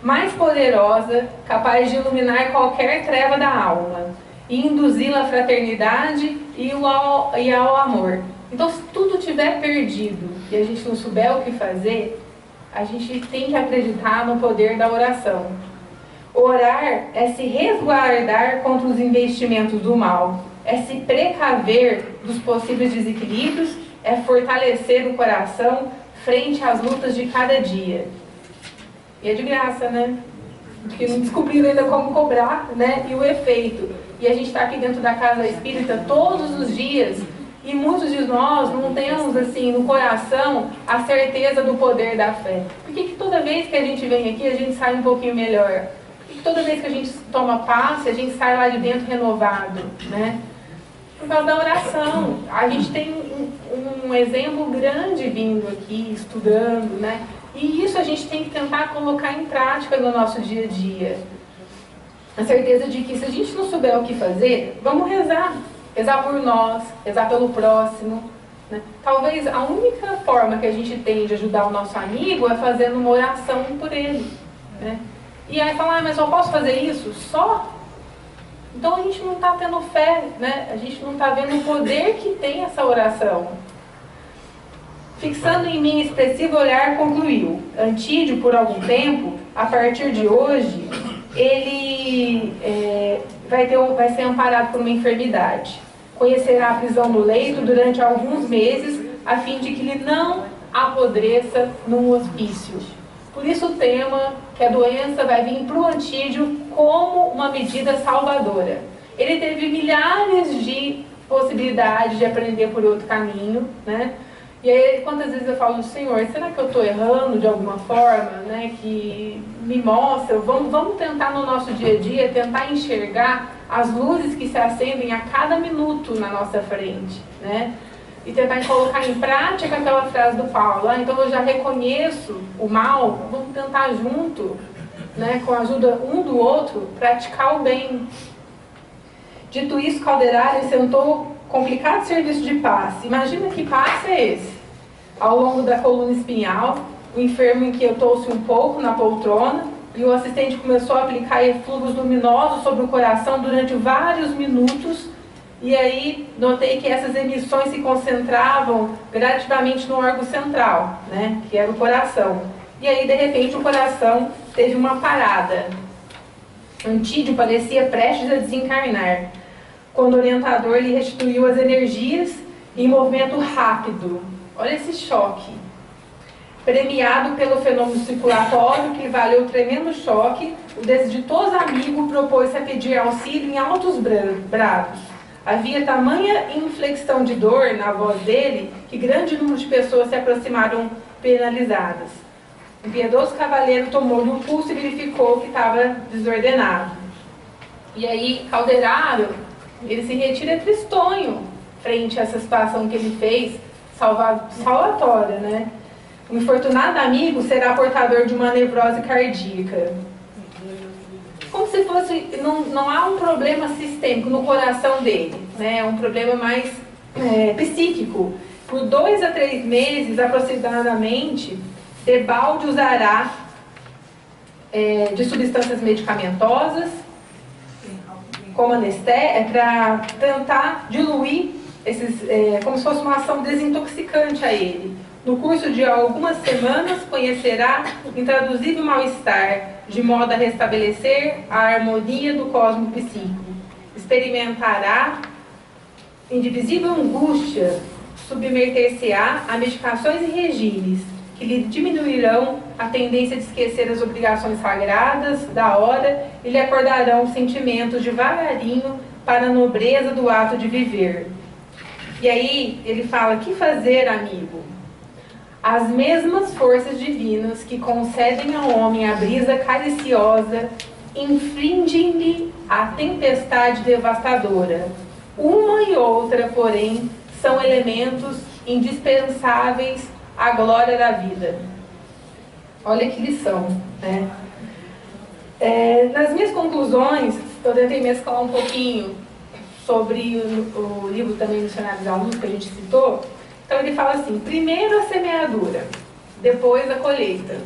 mais poderosa, capaz de iluminar qualquer treva da alma e induzi-la à fraternidade e ao amor. Então, se tudo estiver perdido e a gente não souber o que fazer, a gente tem que acreditar no poder da oração. Orar é se resguardar contra os investimentos do mal, é se precaver dos possíveis desequilíbrios, é fortalecer o coração frente às lutas de cada dia. E é de graça, né? Porque não descobriram ainda como cobrar, né? E o efeito. E a gente está aqui dentro da Casa Espírita todos os dias E muitos de nós não temos, assim, no coração a certeza do poder da fé. Por que toda vez que a gente vem aqui, a gente sai um pouquinho melhor? Por que toda vez que a gente toma passe, a gente sai lá de dentro renovado, né? Por causa da oração. A gente tem um exemplo grande vindo aqui, estudando, né? E isso a gente tem que tentar colocar em prática no nosso dia a dia. A certeza de que se a gente não souber o que fazer, vamos rezar. Rezar por nós, rezar pelo próximo, né? Talvez a única forma que a gente tem de ajudar o nosso amigo é fazendo uma oração por ele, né? E aí falar, mas eu posso fazer isso só? Então a gente não está tendo fé, né? A gente não está vendo o poder que tem essa oração. Fixando em mim expressivo olhar, concluiu. Antídio, por algum tempo, a partir de hoje, ele vai ser amparado por uma enfermidade. Conhecerá a prisão no leito durante alguns meses, a fim de que ele não apodreça num hospício. Por isso o tema que a doença vai vir para o Antídio como uma medida salvadora. Ele teve milhares de possibilidades de aprender por outro caminho, né? E aí, quantas vezes eu falo, Senhor, será que eu estou errando de alguma forma, né? Que me mostra, vamos tentar no nosso dia a dia, tentar enxergar as luzes que se acendem a cada minuto na nossa frente, né? E tentar colocar em prática aquela frase do Paulo, então eu já reconheço o mal, vamos tentar junto, né, com a ajuda um do outro, praticar o bem. Dito isso, Calderari sentou complicado serviço de passe. Imagina que passe é esse. Ao longo da coluna espinhal, o enfermo inquietou-se um pouco na poltrona e o assistente começou a aplicar eflúvios luminosos sobre o coração durante vários minutos. E aí notei que essas emissões se concentravam gradativamente no órgão central, né, que era o coração. E aí, de repente, o coração teve uma parada. Antídio parecia prestes a desencarnar, quando o orientador lhe restituiu as energias em movimento rápido. Olha esse choque. Premiado pelo fenômeno circulatório, que lhe valeu tremendo choque, o desditoso amigo propôs-se a pedir auxílio em altos brados. Havia tamanha inflexão de dor na voz dele que grande número de pessoas se aproximaram penalizadas. O piedoso cavaleiro tomou-lhe o pulso e verificou que estava desordenado. E aí, Calderaro, ele se retira tristonho frente a essa situação que ele fez, salvatória, né? O infortunado amigo será portador de uma nevrose cardíaca. Como se fosse, não há um problema sistêmico no coração dele, né? É um problema mais psíquico. Por 2 a 3 meses, aproximadamente, debalde usará de substâncias medicamentosas, como anestésia, para tentar diluir esses, como se fosse uma ação desintoxicante a ele. No curso de algumas semanas, conhecerá o intraduzível mal-estar, de modo a restabelecer a harmonia do cosmo psíquico. Experimentará indivisível angústia, submeter-se-á a medicações e regimes, que lhe diminuirão a tendência de esquecer as obrigações sagradas da hora e lhe acordarão sentimentos devagarinho para a nobreza do ato de viver. E aí ele fala, que fazer, amigo? As mesmas forças divinas que concedem ao homem a brisa cariciosa infligem-lhe a tempestade devastadora. Uma e outra, porém, são elementos indispensáveis à glória da vida. Olha que lição, né? Nas minhas conclusões, eu tentei mesclar um pouquinho sobre o livro também Missionários à Luz, que a gente citou. Então ele fala assim, primeiro a semeadura, depois a colheita.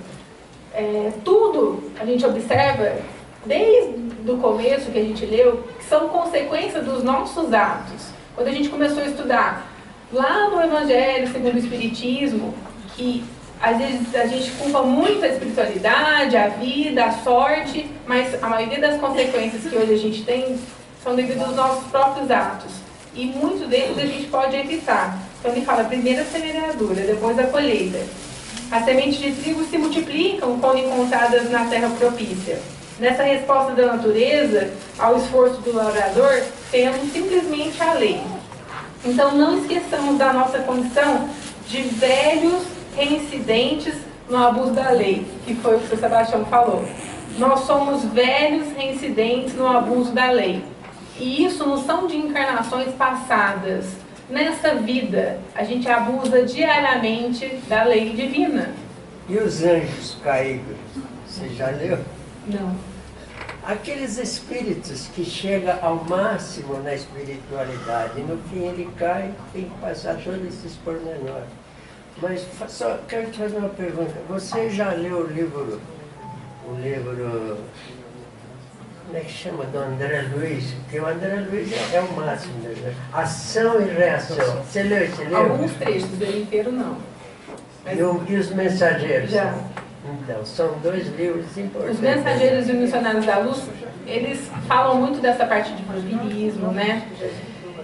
Tudo a gente observa, desde o começo que a gente leu, que são consequências dos nossos atos. Quando a gente começou a estudar lá no Evangelho segundo o Espiritismo, que às vezes a gente culpa muito a espiritualidade, a vida, a sorte, mas a maioria das consequências que hoje a gente tem são devido aos nossos próprios atos. E muitos deles a gente pode evitar. Então ele fala, primeiro a semeadura, depois a colheita. As sementes de trigo se multiplicam quando encontradas na terra propícia. Nessa resposta da natureza ao esforço do lavrador, temos simplesmente a lei. Então não esqueçamos da nossa condição de velhos reincidentes no abuso da lei, que foi o que o Sebastião falou. Nós somos velhos reincidentes no abuso da lei. E isso não são de encarnações passadas. Nessa vida, a gente abusa diariamente da lei divina. E os anjos caídos? Você já leu? Não. Aqueles espíritos que chegam ao máximo na espiritualidade, no fim ele cai, tem que passar todos esses pormenores. Mas só quero te fazer uma pergunta. Você já leu o livro, como é que chama, do André Luiz? Porque o André Luiz é o máximo, né? Ação e reação. Você leu? Alguns trechos, dele inteiro não. Mas... E os Mensageiros? Já. Então, são 2 livros importantes. Os Mensageiros e os Missionários da Luz, eles falam muito dessa parte de vampirismo, né?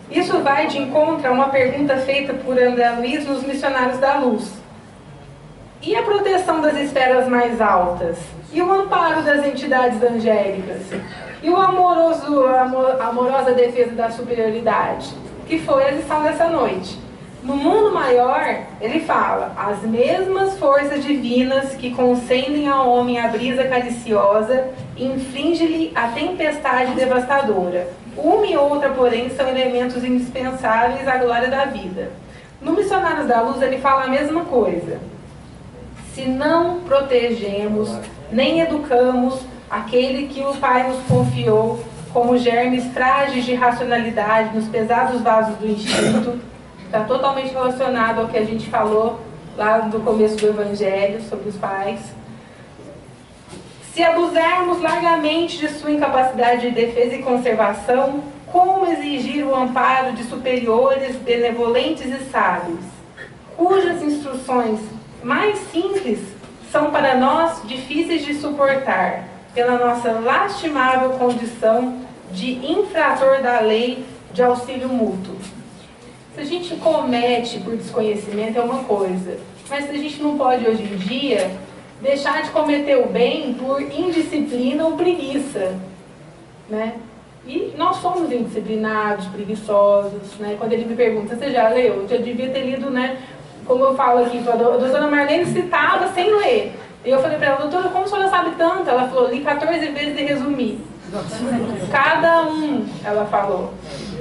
Isso vai de encontro a uma pergunta feita por André Luiz nos Missionários da Luz. E a proteção das esferas mais altas? E o amparo das entidades angélicas? E a amorosa defesa da superioridade? Que foi a lição dessa noite. No mundo maior, ele fala, as mesmas forças divinas que concedem ao homem a brisa cariciosa, inflige-lhe a tempestade devastadora. Uma e outra, porém, são elementos indispensáveis à glória da vida. No Missionários da Luz, ele fala a mesma coisa. Se não protegemos, nem educamos aquele que o Pai nos confiou como germes frágeis de racionalidade nos pesados vasos do instinto, está totalmente relacionado ao que a gente falou lá no começo do Evangelho, sobre os pais. Se abusarmos largamente de sua incapacidade de defesa e conservação, como exigir o amparo de superiores, benevolentes e sábios, cujas instruções mais simples são para nós difíceis de suportar, pela nossa lastimável condição de infrator da lei de auxílio mútuo. Se a gente comete por desconhecimento é uma coisa, mas a gente não pode hoje em dia deixar de cometer o bem por indisciplina ou preguiça, né? E nós somos indisciplinados, preguiçosos, né? Quando ele me pergunta, você já leu? Eu já devia ter lido, né? Como eu falo aqui, a doutora Marlene citava sem ler. E eu falei para ela, doutora, como a senhora sabe tanto? Ela falou, li 14 vezes e resumi. Cada um, ela falou.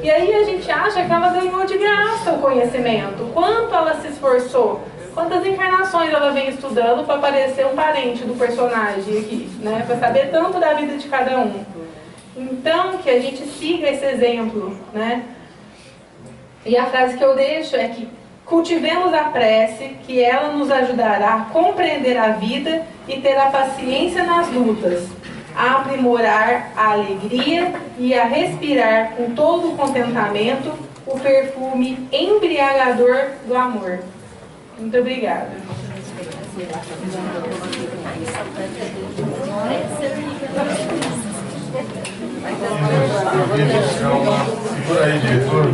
E aí a gente acha que ela ganhou de graça o conhecimento. Quanto ela se esforçou? Quantas encarnações ela vem estudando para parecer um parente do personagem aqui, né? Para saber tanto da vida de cada um. Então, que a gente siga esse exemplo, né? E a frase que eu deixo é que cultivemos a prece, que ela nos ajudará a compreender a vida e ter a paciência nas lutas, a aprimorar a alegria e a respirar com todo o contentamento o perfume embriagador do amor. Muito obrigada. Segura aí, diretor.